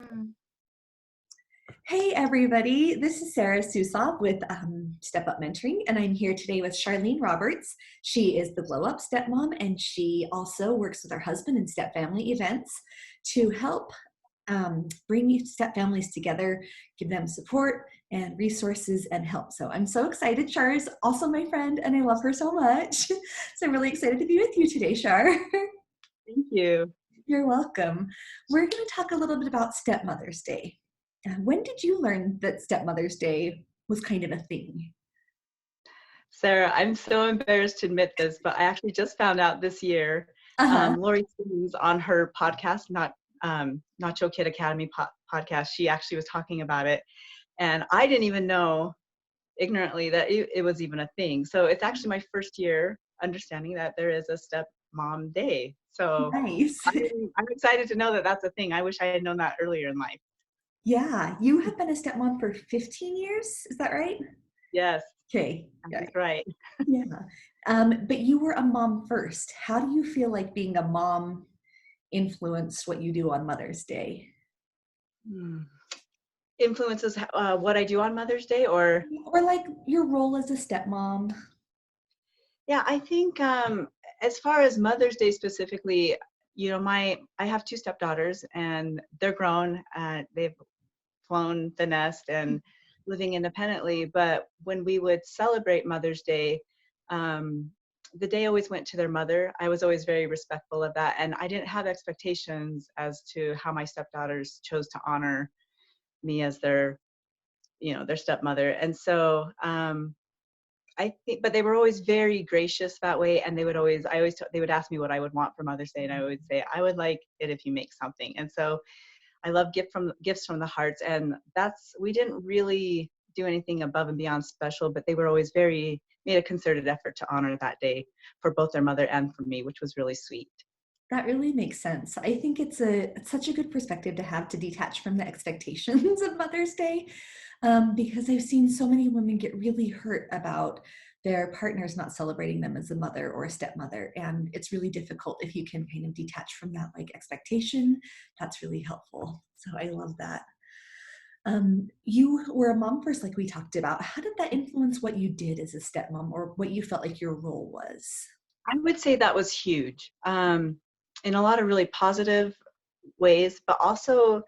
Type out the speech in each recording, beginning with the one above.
Mm. Hey everybody, this is Sara Susov with Step Up Mentoring, and I'm here today with Charlene Roberts. She is the Glow Up Stepmom, and she also works with her husband in step family events to help bring step families together, give them support and resources and help. So I'm so excited. Char is also my friend, and I love her so much. So I'm really excited to be with you today, Char. Thank you. You're welcome. We're going to talk a little bit about Stepmother's Day. When did you learn that Stepmother's Day was kind of a thing? Sarah, I'm so embarrassed to admit this, but I actually just found out this year, Uh-huh. Lori Simmons on her podcast, Nacho Kid Academy podcast, she actually was talking about it. And I didn't even know ignorantly that it was even a thing. So it's actually my first year understanding that there is a stepmom day. So Nice. I'm excited to know that that's a thing. I wish I had known that earlier in life. Yeah, you have been a stepmom for 15 years, is that right? Yes, Okay. Yeah. that's right. Yeah. But you were a mom first. How do you feel like being a mom influenced what you do on Mother's Day? Hmm. Influences what I do on Mother's Day, or Or like your role as a stepmom? yeah, I think as far as Mother's Day specifically, I have two stepdaughters and they're grown. They've flown the nest and living independently. But when we would celebrate Mother's Day, um, the day always went to their mother. I was always very respectful of that, and I didn't have expectations as to how my stepdaughters chose to honor me as their stepmother. And so I think, but they were always very gracious that way, and they would ask me what I would want for Mother's Day, and I would say I would like it if you make something. And so I love gifts from the hearts, and we didn't really do anything above and beyond special, but they were always very made a concerted effort to honor that day for both their mother and for me, which was really sweet. That really makes sense. I think it's such a good perspective to have to detach from the expectations of Mother's Day, because I've seen so many women get really hurt about their partners not celebrating them as a mother or a stepmother, and it's really difficult if you can kind of detach from that like expectation. That's really helpful. So I love that. You were a mom first, like we talked about. How did that influence what you did as a stepmom or what you felt like your role was? I would say that was huge, in a lot of really positive ways, but also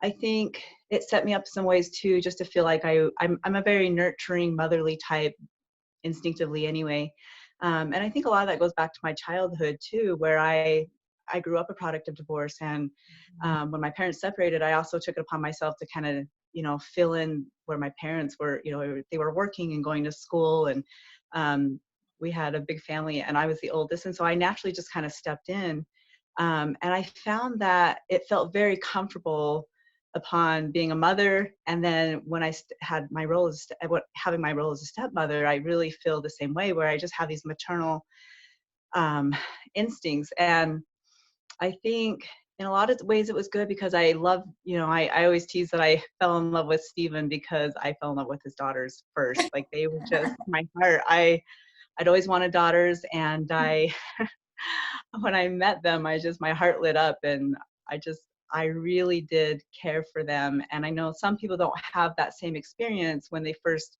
I think it set me up some ways too, just to feel like I'm a very nurturing, motherly type instinctively anyway. And I think a lot of that goes back to my childhood too, where I grew up a product of divorce, and when my parents separated, I also took it upon myself to kind of fill in where my parents were. They were working and going to school, and um, we had a big family, and I was the oldest, and so I naturally just kind of stepped in. And I found that it felt very comfortable upon being a mother, and then when I had my role having my role as a stepmother, I really feel the same way, where I just have these maternal um, instincts. And I think in a lot of ways it was good, because I love, I always tease that I fell in love with Stephen because I fell in love with his daughters first. Like, they were just my heart. I'd always wanted daughters, and when I met them, my heart lit up, and I really did care for them. And I know some people don't have that same experience when they first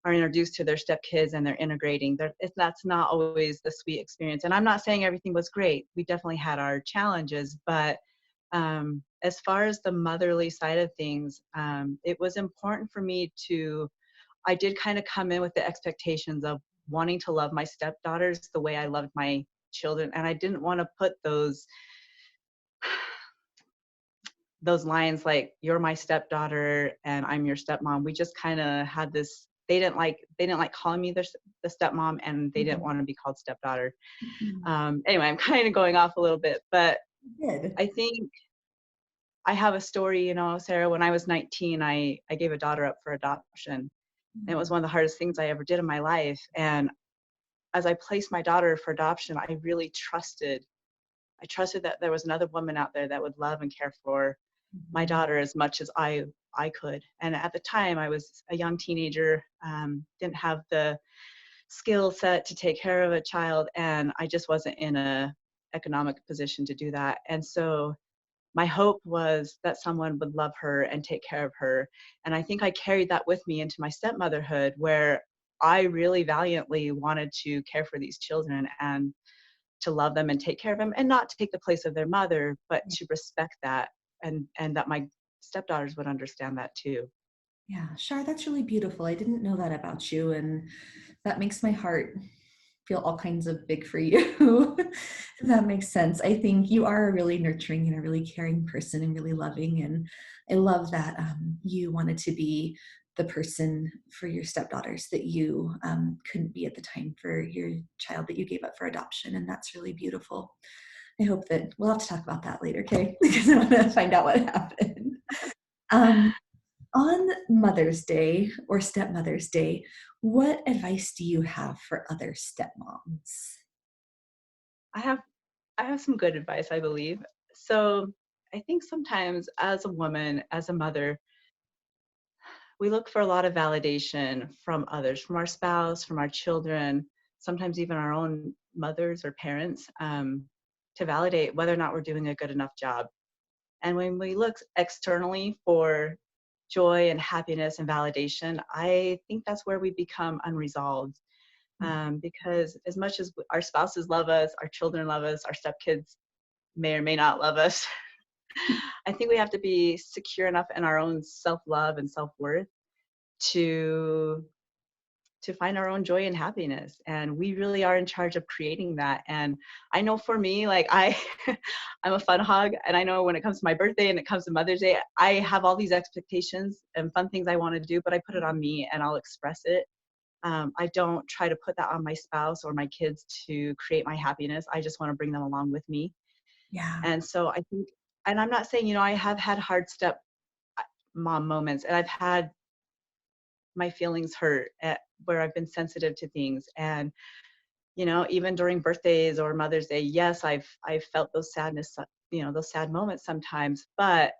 are introduced to their stepkids and they're integrating. That's not always the sweet experience. And I'm not saying everything was great. We definitely had our challenges, but as far as the motherly side of things, it was important for me I did kind of come in with the expectations of wanting to love my stepdaughters the way I loved my children. And I didn't want to put those lines like, you're my stepdaughter and I'm your stepmom. We just kind of had this, they didn't like calling me the stepmom, and they didn't Mhm. want to be called stepdaughter. Mhm. Anyway, I'm kind of going off a little bit, but Good. I think I have a story, Sarah. When I was 19, I gave a daughter up for adoption. And it was one of the hardest things I ever did in my life. And as I placed my daughter for adoption, I trusted that there was another woman out there that would love and care for my Mhm. daughter as much as I could. And at the time, I was a young teenager, didn't have the skill set to take care of a child, and I just wasn't in a economic position to do that. And so my hope was that someone would love her and take care of her. And I think I carried that with me into my stepmotherhood, where I really valiantly wanted to care for these children and to love them and take care of them, and not take the place of their mother, but to respect that, and that my stepdaughters would understand that too. Yeah, Shar, that's really beautiful. I didn't know that about you, and that makes my heart feel all kinds of big for you. That makes sense. I think you are a really nurturing and a really caring person and really loving. And I love that you wanted to be the person for your stepdaughters that you couldn't be at the time for your child that you gave up for adoption. And that's really beautiful. I hope that we'll have to talk about that later, okay? Because I want to find out what happened. Um, on Mother's Day or Stepmother's Day, what advice do you have for other stepmoms? I have I have some good advice, I believe. So I think sometimes as a woman, as a mother, we look for a lot of validation from others, from our spouse, from our children, sometimes even our own mothers or parents, to validate whether or not we're doing a good enough job. And when we look externally for joy and happiness and validation, I think that's where we become unresolved. Because as much as our spouses love us, our children love us, our stepkids may or may not love us, I think we have to be secure enough in our own self-love and self-worth to find our own joy and happiness, and we really are in charge of creating that. And I know for me, like I'm a fun hog, and I know when it comes to my birthday and it comes to Mother's Day, I have all these expectations and fun things I want to do, but I put it on me and I'll express it. I don't try to put that on my spouse or my kids to create my happiness. I just want to bring them along with me. Yeah, And so I think, and I'm not saying, I have had hard step mom moments, and I've had my feelings hurt at where I've been sensitive to things. And, even during birthdays or Mother's Day, yes, I've felt those sadness, those sad moments sometimes. But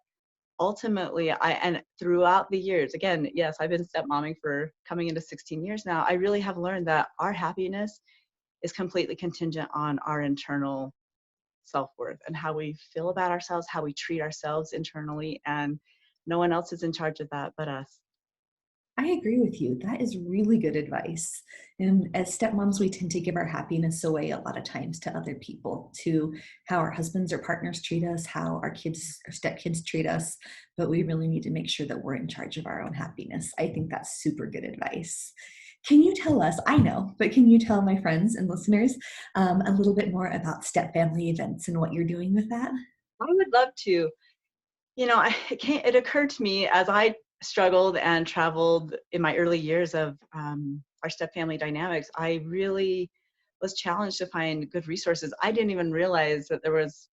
ultimately, and throughout the years, again, yes, I've been stepmomming for coming into 16 years now. I really have learned that our happiness is completely contingent on our internal self-worth and how we feel about ourselves, how we treat ourselves internally, and no one else is in charge of that but us. I agree with you. That is really good advice. And as stepmoms, we tend to give our happiness away a lot of times to other people, to how our husbands or partners treat us, how our kids or stepkids treat us. But we really need to make sure that we're in charge of our own happiness. I think that's super good advice. Can you tell us, I know, but can you tell my friends and listeners a little bit more about step family events and what you're doing with that? I would love to. It occurred to me as I struggled and traveled in my early years of our step family dynamics. I really was challenged to find good resources. I didn't even realize that there was.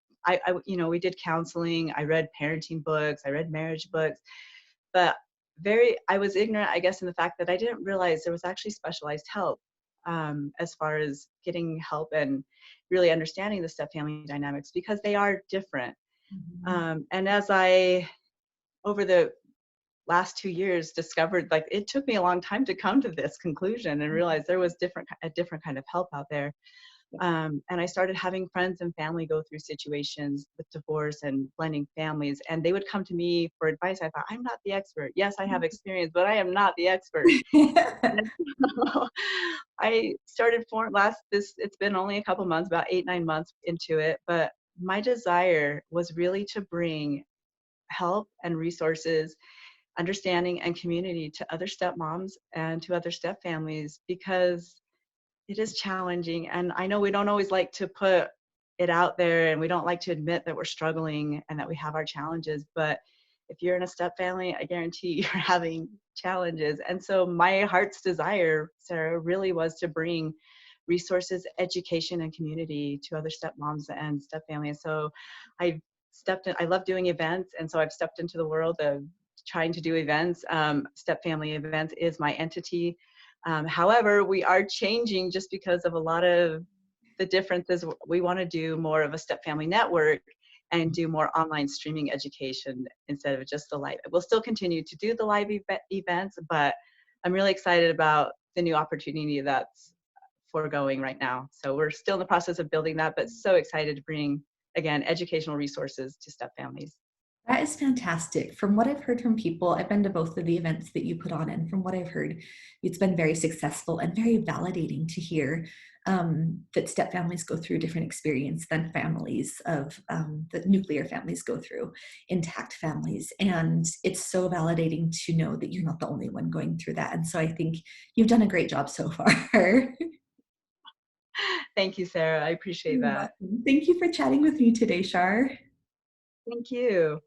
We did counseling. I read parenting books. I read marriage books, but I was ignorant, I guess, in the fact that I didn't realize there was actually specialized help as far as getting help and really understanding the step family dynamics, because they are different. Mhm. And as I, over the last 2 years, discovered, like, it took me a long time to come to this conclusion and realize there was a different kind of help out there. And I started having friends and family go through situations with divorce and blending families, and they would come to me for advice. I thought, I'm not the expert. Yes, I have experience, but I am not the expert. And so I started for it's been only a couple months, about 8, 9 months into it, but my desire was really to bring help and resources, understanding and community to other stepmoms and to other step families, because it is challenging. And I know we don't always like to put it out there, and we don't like to admit that we're struggling and that we have our challenges. But if you're in a step family, I guarantee you're having challenges. And so my heart's desire, Sarah, really was to bring resources, education, and community to other stepmoms and step families. So I I love doing events. And so I've stepped into the world of trying to do events. Step Family Events is my entity. However, we are changing just because of a lot of the differences. We want to do more of a step family network and do more online streaming education instead of just the live. We'll still continue to do the live events, but I'm really excited about the new opportunity that's foregoing right now. So we're still in the process of building that, but so excited to bring, again, educational resources to step families. That is fantastic. From what I've heard from people, I've been to both of the events that you put on, and from what I've heard, it's been very successful and very validating to hear that step families go through a different experience than families of that nuclear families go through, intact families. And it's so validating to know that you're not the only one going through that. And so I think you've done a great job so far. Thank you, Sarah. I appreciate You're that. welcome. Thank you for chatting with me today, Shar. Thank you.